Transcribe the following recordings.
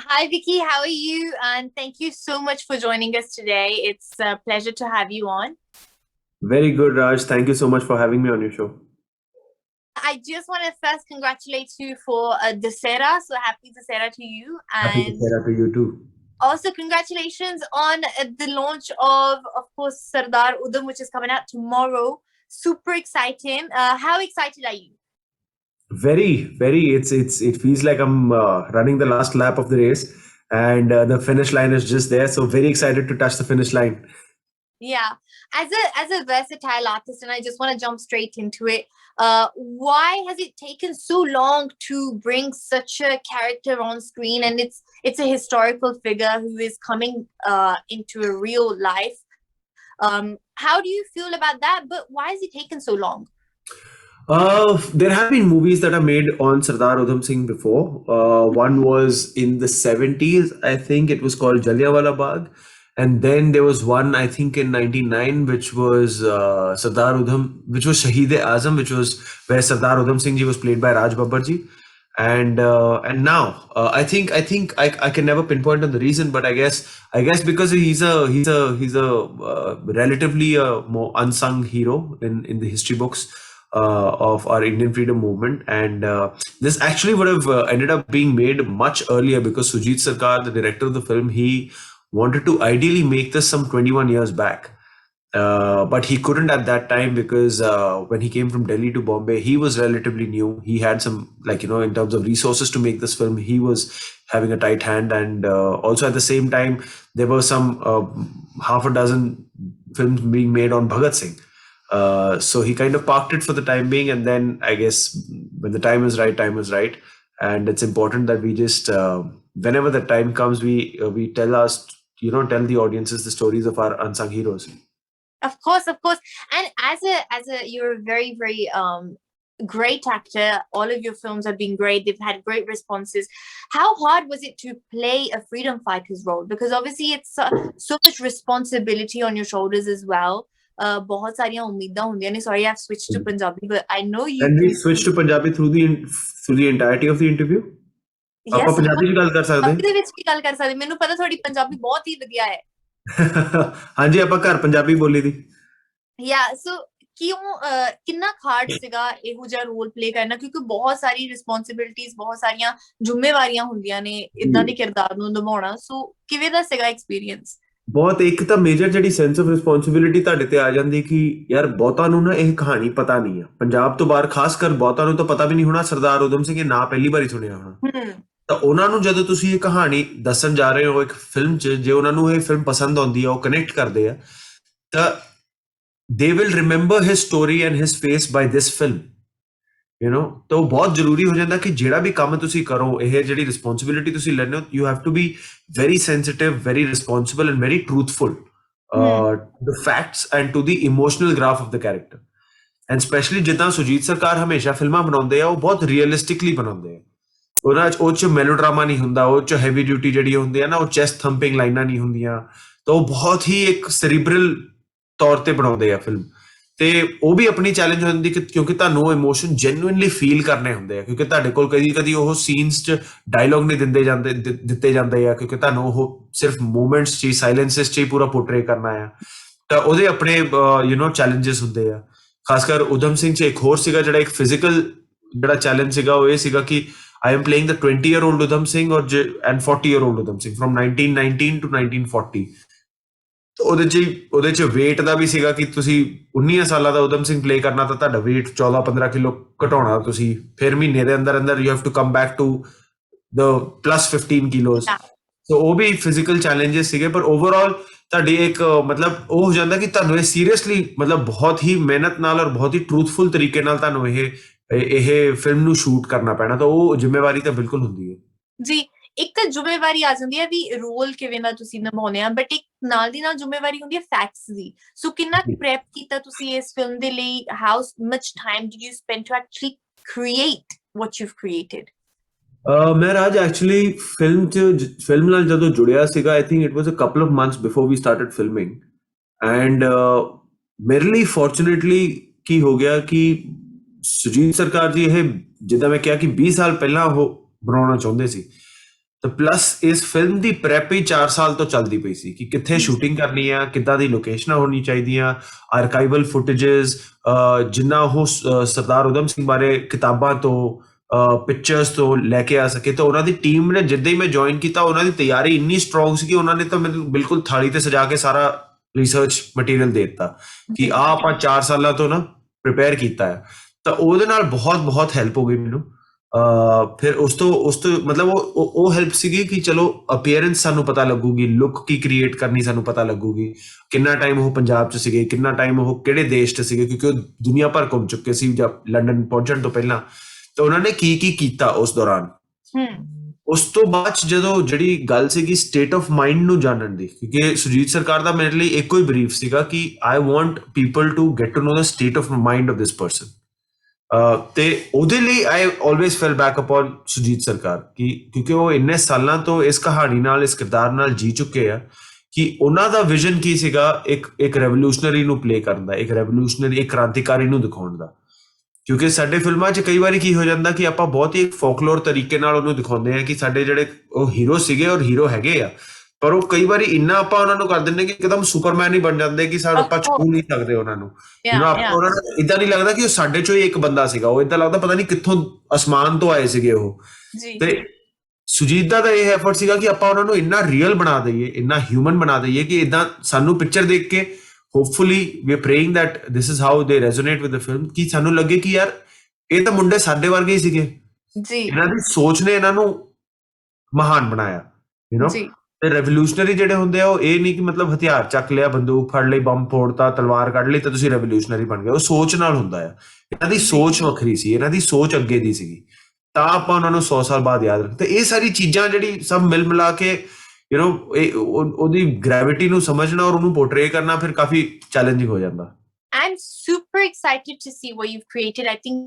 Hi, Vicky. How are you? And thank you so much for joining us today. It's a pleasure to have you on. Very good, Raj. Thank you so much for having me on your show. I just want to first congratulate you for Dasera. So happy Dasera to you. Happy And Dussehra to you too. also congratulations on the launch of course, Sardar Udham, which is coming out tomorrow. Super exciting. How excited are you? Very. It feels like I'm running the last lap of the race, and the finish line is just there. So very excited to touch the finish line. Yeah, as a versatile artist, and I just want to jump straight into it. Why has it taken so long to bring such a character on screen? And it's a historical figure who is coming into a real life. How do you feel about that? But why has it taken so long? There have been movies that are made on Sardar Udham Singh before. One was in the 70s, I think it was called Jallianwala Bagh. And then there was one, I think, in 99, which was Sardar Udham, which was Shaheed-e-Azam, which was where Sardar Udham Singh ji was played by Raj Babbar ji. And now I can never pinpoint on the reason, but I guess because he's a relatively more unsung hero in the history books of our Indian freedom movement. And this actually would have ended up being made much earlier because Sujit Sarkar, the director of the film, he wanted to ideally make this some 21 years back. But he couldn't at that time because when he came from Delhi to Bombay, he was relatively new. He had some, like, in terms of resources to make this film, he was having a tight hand. And also at the same time, there were some half a dozen films being made on Bhagat Singh. So he kind of parked it for the time being. And then I guess when the time is right, time is right. And it's important that we just, whenever the time comes, we tell tell the audiences the stories of our unsung heroes. Of course. And as a you're a very great actor. All of your films have been great. They've had great responses. How hard was it to play a freedom fighter's role? Because obviously it's so much responsibility on your shoulders as well. बहुत सारियां उम्मीदां होंदियां ने. Sorry, I've switched to Punjabi, but I know you Can we can switch speak. to Punjabi through the entirety of the interview? ਆਪਾਂ Yes, ਆਪਾਂ ਪੰਜਾਬੀ 'ਚ ਗੱਲ ਕਰ ਸਕਦੇ ਪੰਜਾਬੀ ਦੇ ਵਿੱਚ ਵੀ ਗੱਲ ਕਰ ਸਕਦੇ. ਮੈਨੂੰ ਪਤਾ ਤੁਹਾਡੀ ਪੰਜਾਬੀ ਬਹੁਤ ਹੀ ਵਧੀਆ ਹੈ. ਹਾਂ ਹਾਂਜੀ ਆਪਾਂ ਘਰ ਪੰਜਾਬੀ ਬੋਲੀ ਦੀ Yeah, so ਕਿਉਂ ਕਿੰਨਾ ਹਾਰਡ ਸੀਗਾ ਇਹੋ ਜਿਹਾ ਰੋਲ ਪਲੇ ਕਰਨਾ ਕਿਉਂਕਿ ਬਹੁਤ ਸਾਰੀ ਰਿਸਪੌਂਸਿਬਿਲਟੀਆਂ ਬਹੁਤ ਸਾਰੀਆਂ ਜ਼ਿੰਮੇਵਾਰੀਆਂ ਹੁੰਦੀਆਂ ਨੇ ਇਦਾਂ ਦੇ ਜੀ ਕਿਰਦਾਰ ਨੂੰ ਨਿਭਾਉਣਾ ਸੋ ਕਿਵੇਂ ਦਾ ਸੀਗਾ ਐਕਸਪੀਰੀਅੰਸ ਬਹੁਤ ਇੱਕ ਤਾਂ ਮੇਜਰ ਜਿਹੜੀ ਸੈਂਸ ਆਫ ਰਿਸਪੌਂਸਿਬਿਲਿਟੀ ਤੁਹਾਡੇ ਤੇ ਆ ਜਾਂਦੀ ਕਿ ਯਾਰ ਬਹੁਤਾਂ ਨੂੰ ਨਾ ਇਹ ਕਹਾਣੀ ਪਤਾ ਨਹੀਂ ਆ ਪੰਜਾਬ ਤੋਂ ਬਾਹਰ ਖਾਸ ਕਰ ਬਹੁਤਾਂ ਨੂੰ ਤਾਂ ਪਤਾ ਵੀ ਨਹੀਂ ਹੋਣਾ ਸਰਦਾਰ ਉਦਮ ਸਿੰਘ ਇਹ ਨਾਂ ਪਹਿਲੀ ਵਾਰੀ ਸੁਣਿਆ ਹੋਣਾ ਹਮ ਤਾਂ ਉਹਨਾਂ ਨੂੰ ਜਦੋਂ ਤੁਸੀਂ ਇਹ ਕਹਾਣੀ ਦੱਸਣ ਜਾ ਰਹੇ ਹੋ ਇੱਕ ਫਿਲਮ 'ਚ ਜੇ ਉਹਨਾਂ ਨੂੰ ਇਹ ਫਿਲਮ ਪਸੰਦ ਆਉਂਦੀ ਆ ਉਹ ਕਨੈਕਟ ਕਰਦੇ ਆ ਤਾਂ they will remember his story and his face by this film. ਤਾਂ ਉਹ ਬਹੁਤ ਜ਼ਰੂਰੀ ਹੋ ਜਾਂਦਾ ਕਿ ਜਿਹੜਾ ਵੀ ਕੰਮ ਤੁਸੀਂ ਕਰੋ ਇਹ ਜਿਹੜੀ ਰਿਸਪੌਂਸਿਬਿਲਿਟੀ ਤੁਸੀਂ ਲੈਣੇ ਹੋ you have to be very sensitive very responsible and very truthful the facts and to the emotional graph of the character and specially ਜਿੱਦਾਂ ਸੁਜੀਤ ਸਰਕਾਰ ਹਮੇਸ਼ਾ ਫਿਲਮਾਂ ਬਣਾਉਂਦੇ ਆ ਉਹ ਬਹੁਤ ਰੀਅਲਿਸਟਿਕਲੀ ਬਣਾਉਂਦੇ ਆ ਉਹਨਾਂ 'ਚ ਉਹ 'ਚ ਮੈਲੋਡਰਾਮਾ ਨਹੀਂ ਹੁੰਦਾ ਉਹ 'ਚ ਹੈਵੀ ਡਿਊਟੀ ਜਿਹੜੀ ਹੁੰਦੀ ਆ ਨਾ ਉਹ ਚੈਸਟ ਥੰਪਿੰਗ ਲਾਈਨਾਂ ਨਹੀਂ ਹੁੰਦੀਆਂ ਤਾਂ ਉਹ ਬਹੁਤ ਹੀ ਇੱਕ ਸੈਰੀਬਰਲ ਤੌਰ ਤੇ ਬਣਾਉਂਦੇ ਆ ਫਿਲਮ ਤੇ ਉਹ ਵੀ ਆਪਣੀ ਚੈਲੰਜ ਹੋ ਜਾਂਦੀ ਕਿਉਂਕਿ ਤੁਹਾਨੂੰ ਉਹ ਇਮੋਸ਼ਨ ਜੈਨੂਇਨਲੀ ਫੀਲ ਕਰਨੇ ਹੁੰਦੇ ਆ ਕਿਉਂਕਿ ਤੁਹਾਡੇ ਕੋਲ ਕਦੀ ਉਹ ਸੀਨਸ 'ਚ ਡਾਇਲੌਗ ਨਹੀਂ ਦਿੱਤੇ ਜਾਂਦੇ ਆ ਕਿਉਂਕਿ ਤੁਹਾਨੂੰ ਉਹ ਸਿਰਫ ਮੂਵਮੈਂਟਸ 'ਚ ਹੀ ਸਾਇਲੈਂਸਸ 'ਚ ਹੀ ਪੂਰਾ ਪੋਰਟਰੇ ਕਰਨਾ ਆ ਤਾਂ ਉਹਦੇ ਆਪਣੇ ਚੈਲੰਜਸ ਹੁੰਦੇ ਆ ਖਾਸ ਕਰ ਉਦਮ ਸਿੰਘ 'ਚ ਇੱਕ ਹੋਰ ਸੀਗਾ ਜਿਹੜਾ ਇੱਕ ਫਿਜ਼ੀਕਲ ਜਿਹੜਾ ਚੈਲੰਜ ਸੀਗਾ ਉਹ ਇਹ ਸੀਗਾ ਕਿ I am playing the 20-year-old Udham Singh and 40-year-old Udham Singh from 1919 to 1940 ਉਹਦੇ 'ਚ weight ਦਾ ਵੀ ਸੀਗਾ ਕਿ ਤੁਸੀਂ 19 ਸਾਲਾਂ ਦਾ ਉਦਮ ਸਿੰਘ ਪਲੇ ਕਰਨਾ ਤਾਂ ਤੁਹਾਡਾ weight 14-15 ਕਿਲੋ ਘਟਾਉਣਾ ਤੁਸੀਂ ਫਿਰ ਮਹੀਨੇ ਦੇ ਅੰਦਰ ਅੰਦਰ you have to come back to the plus 15 kilos ਸੋ ਉਹ ਵੀ ਫਿਜ਼ੀਕਲ ਚੈਲੰਜਸ ਸੀਗੇ ਪਰ ਓਵਰਆਲ ਤੁਹਾਡੀ ਇੱਕ ਮਤਲਬ ਉਹ ਹੋ ਜਾਂਦਾ ਕਿ ਤੁਹਾਨੂੰ ਇਹ ਸੀਰੀਅਸਲੀ ਮਤਲਬ ਬਹੁਤ ਹੀ ਮਿਹਨਤ ਨਾਲ ਔਰ ਬਹੁਤ ਹੀ ਟਰੂਥਫੁਲ ਤਰੀਕੇ ਨਾਲ ਤੁਹਾਨੂੰ ਇਹ ਫਿਲਮ ਨੂੰ ਸ਼ੂਟ ਕਰਨਾ ਪੈਣਾ ਤਾਂ ਉਹ ਜ਼ਿੰਮੇਵਾਰੀ ਤਾਂ ਬਿਲਕੁਲ ਹੁੰਦੀ ਹੈ ਜੀ ਇੱਕ ਤਾਂ ਜ਼ਿੰਮੇਵਾਰੀ ਆ ਜਾਂਦੀ ਹੈ ਵੀ ਰੋਲ ਕਿਵੇਂ ਦਾ ਤੁਸੀਂ ਨਿਭਾਉਣੇ ਆ ਬਟ ਇੱਕ ਨਾਲ ਦੀ ਨਾਲ ਜ਼ਿੰਮੇਵਾਰੀ ਹੁੰਦੀ ਹੈ ਫੈਕਟਸ ਦੀ ਸੋ ਕਿੰਨਾ ਪ੍ਰੈਪ ਕੀਤਾ ਤੁਸੀਂ ਇਸ ਫਿਲਮ ਦੇ ਲਈ how much time did you spend to actually create what you've created ਮੈਂ ਰਾਜ ਐਕਚੁਅਲੀ ਫਿਲਮ ਨਾਲ ਜਦੋਂ ਜੁੜਿਆ ਸੀਗਾ I think it was a couple of months before we started filming and ਮੇਰੇ ਲਈ ਫੋਰਚੂਨੇਟਲੀ ਕੀ ਹੋ ਗਿਆ ਕਿ ਸੁਜੀਤ ਸਰਕਾਰ ਜੀ ਇਹ ਜਿੱਦਾਂ ਮੈਂ ਕਿਹਾ ਕਿ 20 ਸਾਲ ਪਹਿਲਾਂ ਉਹ ਬਣਾਉਣਾ ਚਾਹੁੰਦੇ ਸੀ ਤੇ ਪਲੱਸ ਇਸ ਫਿਲਮ ਦੀ ਪ੍ਰੈਪ ਹੀ 4 ਸਾਲ ਤੋਂ ਚੱਲਦੀ ਪਈ ਸੀ ਕਿ ਕਿੱਥੇ ਸ਼ੂਟਿੰਗ ਕਰਨੀ ਆ, ਕਿੱਦਾਂ ਦੀ ਲੋਕੇਸ਼ਨਾਂ ਹੋਣੀ ਚਾਹੀਦੀਆਂ, ਆਰਕਾਈਵਲ ਫੁਟੇजेस, ਜਿੰਨਾ ਉਹ ਸਰਦਾਰ ਉਦਮ ਸਿੰਘ ਬਾਰੇ ਕਿਤਾਬਾਂ ਤੋਂ ਪਿਕਚਰਸ ਤੋਂ ਲੈ ਕੇ ਆ ਸਕੇ। ਤਾਂ ਉਹਨਾਂ ਦੀ ਟੀਮ ਨੇ ਜਿੱਦਾਂ ਹੀ ਮੈਂ ਜੁਆਇਨ ਕੀਤਾ, ਉਹਨਾਂ ਦੀ ਤਿਆਰੀ ਇੰਨੀ ਸਟਰੋਂਗ ਸੀ ਕਿ ਉਹਨਾਂ ਨੇ ਤਾਂ ਮੈਨੂੰ ਬਿਲਕੁਲ ਥਾਲੀ ਤੇ ਸਜਾ ਕੇ ਸਾਰਾ ਰਿਸਰਚ ਮਟੀਰੀਅਲ ਦੇ ਦਿੱਤਾ ਕਿ ਆ ਆਪਾਂ 4 ਸਾਲਾਂ ਤੋਂ ਨਾ ਪ੍ਰਿਪੇਅਰ ਕੀਤਾ ਹੈ। ਤਾਂ ਉਹਦੇ ਨਾਲ ਬਹੁਤ ਬਹੁਤ ਹੈਲਪ ਹੋ ਗਈ ਮੈਨੂੰ। ਫਿਰ ਉਸ ਤੋਂ ਮਤਲਬ ਉਹ ਹੈਲਪ ਸੀਗੀ ਕਿ ਚਲੋ ਅਪੀਅਰੈਂਸ ਸਾਨੂੰ ਪਤਾ ਲੱਗੂਗੀ, ਲੁੱਕ ਕੀ ਕ੍ਰੀਏਟ ਕਰਨੀ ਸਾਨੂੰ ਪਤਾ ਲੱਗੂਗੀ, ਕਿੰਨਾ ਟਾਈਮ ਉਹ ਪੰਜਾਬ 'ਚ ਸੀਗੇ, ਕਿੰਨਾ ਟਾਈਮ ਉਹ ਕਿਹੜੇ ਦੇਸ਼ 'ਚ ਸੀਗੇ, ਕਿਉਂਕਿ ਉਹ ਦੁਨੀਆ ਭਰ ਘੁੰਮ ਚੁੱਕੇ ਸੀ ਜਾਂ ਲੰਡਨ ਪਹੁੰਚਣ ਤੋਂ ਪਹਿਲਾਂ। ਤਾਂ ਉਹਨਾਂ ਨੇ ਕੀ ਕੀਤਾ ਉਸ ਦੌਰਾਨ। ਉਸ ਤੋਂ ਬਾਅਦ ਜਦੋਂ ਜਿਹੜੀ ਗੱਲ ਸੀਗੀ ਸਟੇਟ ਆਫ ਮਾਈਂਡ ਨੂੰ ਜਾਣਨ ਦੀ, ਕਿਉਂਕਿ ਸੁਜੀਤ ਸਰਕਾਰ ਦਾ ਮੇਰੇ ਲਈ ਇੱਕੋ ਹੀ ਬਰੀਫ ਸੀਗਾ ਕਿ I want people to get to know the state of mind of this person. ਤੇ ਉਹਦੇ ਲਈ I always fell back upon Shoojit Sircar ਕਿਉਂਕਿ ਉਹ ਇੰਨੇ ਸਾਲਾਂ ਤੋਂ ਇਸ ਕਹਾਣੀ ਨਾਲ, ਇਸ ਕਿਰਦਾਰ ਨਾਲ ਜੀ ਚੁੱਕੇ ਆ ਕਿ ਉਹਨਾਂ ਦਾ ਵਿਜ਼ਨ ਕੀ ਸੀਗਾ, ਇੱਕ ਰੈਵੋਲੂਸ਼ਨਰੀ ਨੂੰ ਪਲੇ ਕਰਨ ਦਾ, ਇੱਕ ਰੈਵੋਲੂਸ਼ਨਰੀ, ਇੱਕ ਕ੍ਰਾਂਤੀਕਾਰੀ ਨੂੰ ਦਿਖਾਉਣ ਦਾ। ਕਿਉਂਕਿ ਸਾਡੇ ਫਿਲਮਾਂ 'ਚ ਕਈ ਵਾਰੀ ਕੀ ਹੋ ਜਾਂਦਾ ਕਿ ਆਪਾਂ ਬਹੁਤ ਹੀ ਫੋਕਲੋਰ ਤਰੀਕੇ ਨਾਲ ਉਹਨੂੰ ਦਿਖਾਉਂਦੇ ਆ ਕਿ ਸਾਡੇ ਜਿਹੜੇ ਉਹ ਹੀਰੋ ਸੀਗੇ ਔਰ ਹੀਰੋ ਹੈਗੇ ਆ, ਪਰ ਉਹ ਕਈ ਵਾਰੀ ਇੰਨਾ ਆਪਾਂ ਉਹਨਾਂ ਨੂੰ ਕਰ ਦਿੰਦੇ ਕਿ ਇੱਕਦਮ ਸੁਪਰਮੈਨ ਹੀ ਬਣ ਜਾਂਦੇ ਕਿ ਸਾਨੂੰ ਆਪਾਂ ਛੂ ਨਹੀਂ ਸਕਦੇ ਉਹਨਾਂ ਨੂੰ। ਉਹਨਾਂ ਨੂੰ ਇਦਾਂ ਨਹੀਂ ਲੱਗਦਾ ਕਿ ਉਹ ਸਾਡੇ ਚੋਂ ਹੀ ਇੱਕ ਬੰਦਾ ਸੀਗਾ, ਉਹ ਇਦਾਂ ਲੱਗਦਾ ਪਤਾ ਨਹੀਂ ਕਿੱਥੋਂ ਅਸਮਾਨ ਤੋਂ ਆਏ ਸੀਗੇ ਉਹ। ਤੇ ਸੁਜੀਤ ਦਾ ਤਾਂ ਇਹ ਐਫਰਟ ਸੀਗਾ ਕਿ ਆਪਾਂ ਉਹਨਾਂ ਨੂੰ ਇੰਨਾ ਰੀਅਲ ਬਣਾ ਦਈਏ, ਇੰਨਾ ਹਿਊਮਨ ਬਣਾ ਦਈਏ ਕਿ ਇਦਾਂ ਸਾਨੂੰ ਪਿਕਚਰ ਦੇਖ ਕੇ hopefully we are praying that this is how they resonate with the film, ਕਿ ਸਾਨੂੰ ਲੱਗੇ ਕਿ ਯਾਰ ਇਹ ਤਾਂ ਮੁੰਡੇ ਸਾਡੇ ਵਰਗੇ ਹੀ ਸੀਗੇ ਜੀ, ਇਹਨਾਂ ਦੀ ਸੋਚ ਨੇ ਇਹਨਾਂ ਨੂੰ ਮਹਾਨ ਬਣਾਇਆ, ਯੂ نو। ਤੇ ਰੈਵੋਲੂਸ਼ਨਰੀ ਜਿਹੜੇ ਹੁੰਦੇ ਆ ਉਹ ਇਹ ਨਹੀਂ ਕਿ ਮਤਲਬ ਹਥਿਆਰ ਚੱਕ ਲਿਆ, ਬੰਦੂਕ ਫੜ ਲਈ, ਬੰਬ ਫੋੜਤਾ, ਤਲਵਾਰ ਕੱਢ ਲਈ ਤਾਂ ਤੁਸੀਂ ਰੈਵੋਲੂਸ਼ਨਰੀ ਬਣ ਗਏ। ਉਹ ਸੋਚ ਨਾਲ ਹੁੰਦਾ ਆ। ਇਹਨਾਂ ਦੀ ਸੋਚ ਵੱਖਰੀ ਸੀ, ਇਹਨਾਂ ਦੀ ਸੋਚ ਅੱਗੇ ਦੀ ਸੀਗੀ, ਤਾਂ ਆਪਾਂ ਉਹਨਾਂ ਨੂੰ 100 ਸਾਲ ਬਾਅਦ ਯਾਦ ਰੱਖ। ਤੇ ਇਹ ਸਾਰੀ ਚੀਜ਼ਾਂ ਜਿਹੜੀ ਸਭ ਮਿਲ ਮਿਲਾ ਕੇ ਯੂ نو ਉਹਦੀ ਗ੍ਰੈਵਿਟੀ ਨੂੰ ਸਮਝਣਾ ਔਰ ਉਹਨੂੰ ਪੋਰਟਰੇ ਕਰਨਾ ਫਿਰ ਕਾਫੀ ਚੈਲੰਜਿੰਗ ਹੋ ਜਾਂਦਾ। I'm super excited to see what you've created. I think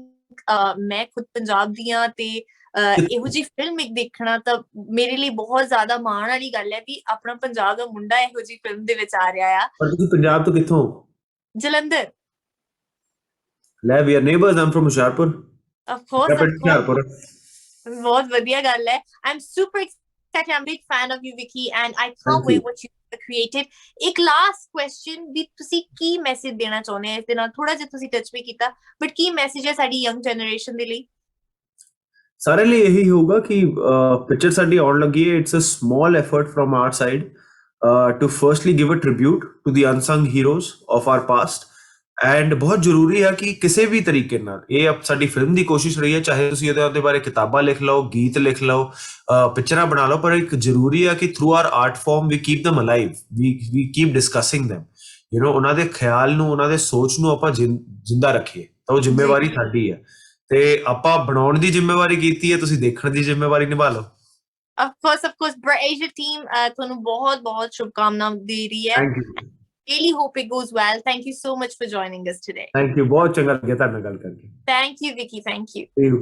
ਮੈਂ ਖੁਦ ਪੰਜਾਬ ਦੀ ਆ ਤੇ ਇਹੋ ਜਿਹੀ ਫਿਲਮ ਇੱਕ ਦੇਖਣਾ ਤਾਂ ਮੇਰੇ ਲਈ ਬਹੁਤ ਜ਼ਿਆਦਾ ਮਾਣ ਵਾਲੀ ਗੱਲ ਹੈ ਵੀ ਆਪਣਾ ਪੰਜਾਬ ਦਾ ਮੁੰਡਾ ਇਹੋ ਜਿਹੀ ਫਿਲਮ ਦੇ ਵਿੱਚ ਆ ਰਿਹਾ ਆ। ਪਰ ਤੁਸੀਂ ਪੰਜਾਬ ਤੋਂ ਕਿੱਥੋਂ? ਜਲੰਧਰ। ਲੈ ਵੀ ਆਰ ਨੇਬਰਸ, ਆਮ ਫਰਮ ਹੁਸ਼ਿਆਰਪੁਰ। Of course. ਬਹੁਤ ਵਧੀਆ ਗੱਲ ਹੈ। I'm super excited. I'm a big fan of you, Vicky, and I can't wait what you created. ਇੱਕ ਲਾਸਟ ਕੁਐਸਚਨ ਵੀ ਤੁਸੀਂ ਕੀ ਮੈਸੇਜ ਦੇਣਾ ਚਾਹੁੰਦੇ ਆ? ਇਸ ਦੇ ਨਾਲ ਥੋੜਾ ਜਿਹਾ ਤੁਸੀਂ ਟੱਚ ਵੀ ਕੀਤਾ, ਬਟ ਕੀ ਮੈਸੇਜ ਹੈ ਸਾਡੀ ਯੰਗ ਜਨਰੇਸ਼ਨ ਦੇ ਲਈ? ਸਾਰੇ ਲਈ ਇਹੀ ਹੋਊਗਾ ਕਿ ਪਿਕਚਰ ਸਾਡੀ ਆਉਣ ਲੱਗੀ ਹੈ। It's a small effort from our side to firstly give a tribute to the unsung heroes of our past. And ਬਹੁਤ ਜ਼ਰੂਰੀ ਹੈ ਕਿ ਕਿਸੇ ਵੀ ਤਰੀਕੇ ਨਾਲ, ਇਹ ਸਾਡੀ ਫਿਲਮ ਦੀ ਕੋਸ਼ਿਸ਼ ਰਹੀ ਹੈ, ਚਾਹੇ ਤੁਸੀਂ ਉਹਦੇ ਬਾਰੇ ਕਿਤਾਬਾਂ ਲਿਖ ਲਓ, ਗੀਤ ਲਿਖ ਲਓ, ਪਿਕਚਰਾਂ ਬਣਾ ਲਓ, ਪਰ ਇੱਕ ਜ਼ਰੂਰੀ ਹੈ ਕਿ through our art form we keep them alive, we keep discussing them, you know. ਉਹਨਾਂ ਦੇ ਖਿਆਲ ਨੂੰ, ਉਹਨਾਂ ਦੇ ਸੋਚ ਨੂੰ ਆਪਾਂ ਜਿੰਦਾ ਰੱਖੀਏ, ਤਾਂ ਉਹ ਜ਼ਿੰਮੇਵਾਰੀ ਸਾਡੀ ਹੈ। ਤੇ ਆਪਾਂ ਬਣਾਉਣ ਦੀ ਜ਼ਿੰਮੇਵਾਰੀ ਕੀਤੀ ਹੈ, ਤੁਸੀਂ ਦੇਖਣ ਦੀ ਜ਼ਿੰਮੇਵਾਰੀ ਨਿਭਾ ਲਓ। Of course, Asia team, ਤੁਹਾਨੂੰ ਬਹੁਤ ਬਹੁਤ ਸ਼ੁਭਕਾਮਨਾਵਾਂ ਦੇ ਰਹੀ ਹੈ। Thank you. Really hope it goes well. Thank you so much for joining us today. Thank you. ਬਹੁਤ ਚੰਗਾ ਲੱਗਿਆ ਤੁਹਾਡੇ ਨਾਲ ਗੱਲ ਕਰਕੇ। Thank you, Vicky. Thank you. See you.